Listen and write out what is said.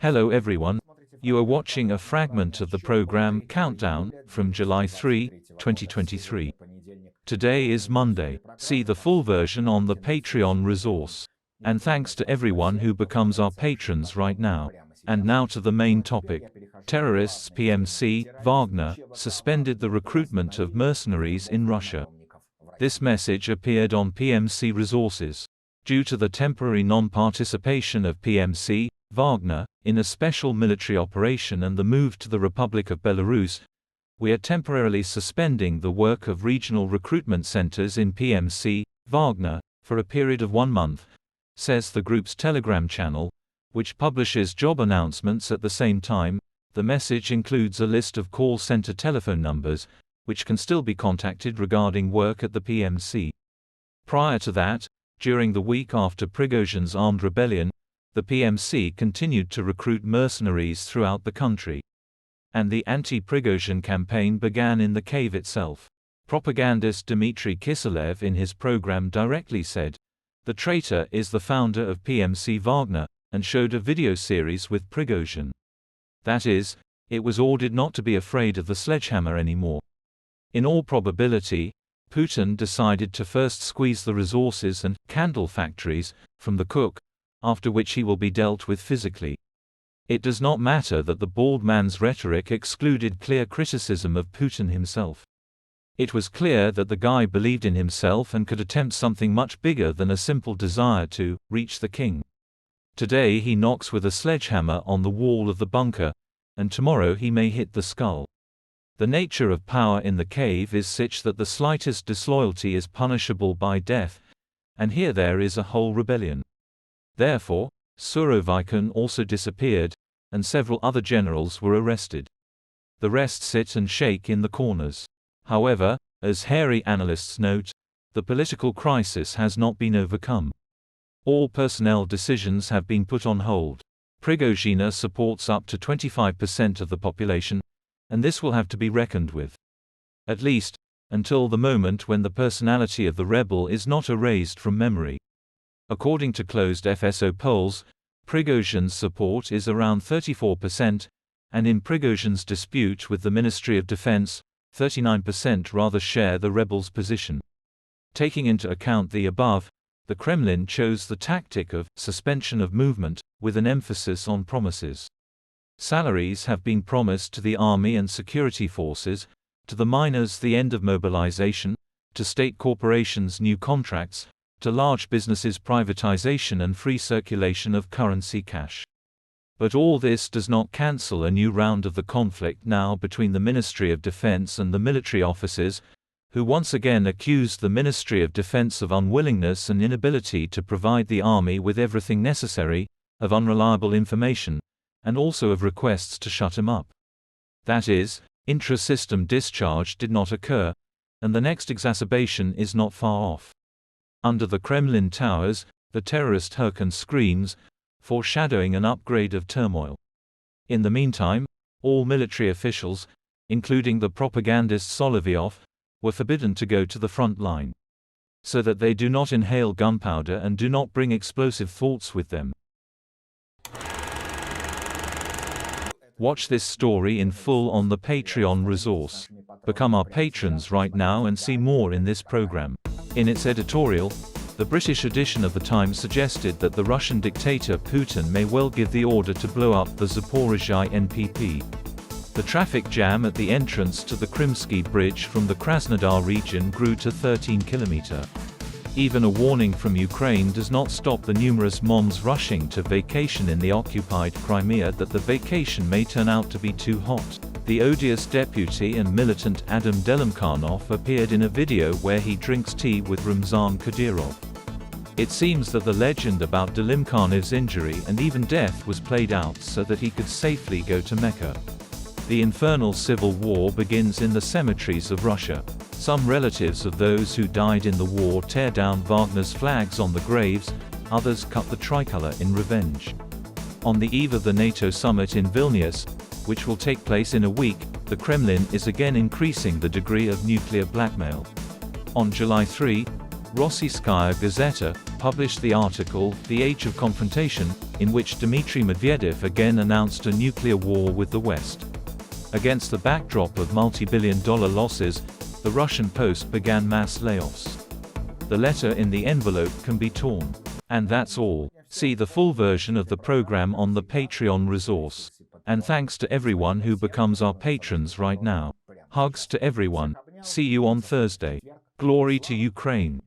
Hello everyone. You are watching a fragment of the program Countdown from July 3, 2023. Today is Monday. See the full version on the Patreon resource. And thanks to everyone who becomes our patrons right now. And now to the main topic. Terrorists PMC, Wagner, suspended the recruitment of mercenaries in Russia. This message appeared on PMC resources. Due to the temporary non-participation of PMC, Wagner, in a special military operation and the move to the Republic of Belarus, we are temporarily suspending the work of regional recruitment centers in PMC, Wagner, for a period of 1 month, says the group's Telegram channel, which publishes job announcements at the same time. The message includes a list of call center telephone numbers, which can still be contacted regarding work at the PMC. Prior to that, during the week after Prigozhin's armed rebellion, the PMC continued to recruit mercenaries throughout the country. And the anti-Prigozhin campaign began in the cave itself. Propagandist Dmitry Kiselev in his program directly said, "The traitor is the founder of PMC Wagner," and showed a video series with Prigozhin. That is, it was ordered not to be afraid of the sledgehammer anymore. In all probability, Putin decided to first squeeze the resources and candle factories from the cook, after which he will be dealt with physically. It does not matter that the bald man's rhetoric excluded clear criticism of Putin himself. It was clear that the guy believed in himself and could attempt something much bigger than a simple desire to reach the king. Today he knocks with a sledgehammer on the wall of the bunker, and tomorrow he may hit the skull. The nature of power in the cave is such that the slightest disloyalty is punishable by death, and here there is a whole rebellion. Therefore, Surovikin also disappeared, and several other generals were arrested. The rest sit and shake in the corners. However, as hairy analysts note, the political crisis has not been overcome. All personnel decisions have been put on hold. Prigozhin supports up to 25% of the population, and this will have to be reckoned with. At least, until the moment when the personality of the rebel is not erased from memory. According to closed FSO polls, Prigozhin's support is around 34%, and in Prigozhin's dispute with the Ministry of Defense, 39% rather share the rebels' position. Taking into account the above, the Kremlin chose the tactic of suspension of movement, with an emphasis on promises. Salaries have been promised to the army and security forces, to the miners the end of mobilization, to state corporations new contracts, to large businesses privatization and free circulation of currency cash. But all this does not cancel a new round of the conflict now between the Ministry of Defense and the military officers, who once again accused the Ministry of Defense of unwillingness and inability to provide the army with everything necessary, of unreliable information, and also of requests to shut him up. That is, intra-system discharge did not occur, and the next exacerbation is not far off. Under the Kremlin towers, the terrorist Hurricane screams, foreshadowing an upgrade of turmoil. In the meantime, all military officials, including the propagandist Solovyov, were forbidden to go to the front line, so that they do not inhale gunpowder and do not bring explosive thoughts with them. Watch this story in full on the Patreon resource. Become our patrons right now and see more in this program. In its editorial, the British edition of The Times suggested that the Russian dictator Putin may well give the order to blow up the Zaporizhzhia NPP. The traffic jam at the entrance to the Krimsky Bridge from the Krasnodar region grew to 13 km. Even a warning from Ukraine does not stop the numerous moms rushing to vacation in the occupied Crimea that the vacation may turn out to be too hot. The odious deputy and militant Adam Delimkhanov appeared in a video where he drinks tea with Ramzan Kadyrov. It seems that the legend about Delimkhanov's injury and even death was played out so that he could safely go to Mecca. The infernal civil war begins in the cemeteries of Russia. Some relatives of those who died in the war tear down Wagner's flags on the graves, others cut the tricolor in revenge. On the eve of the NATO summit in Vilnius, which will take place in a week, the Kremlin is again increasing the degree of nuclear blackmail. On July 3, Rossiyskaya Gazeta published the article, The Age of Confrontation, in which Dmitry Medvedev again announced a nuclear war with the West. Against the backdrop of multi-billion-dollar losses, the Russian Post began mass layoffs. The letter in the envelope can be torn. And that's all. See the full version of the program on the Patreon resource. And thanks to everyone who becomes our patrons right now. Hugs to everyone. See you on Thursday. Glory to Ukraine.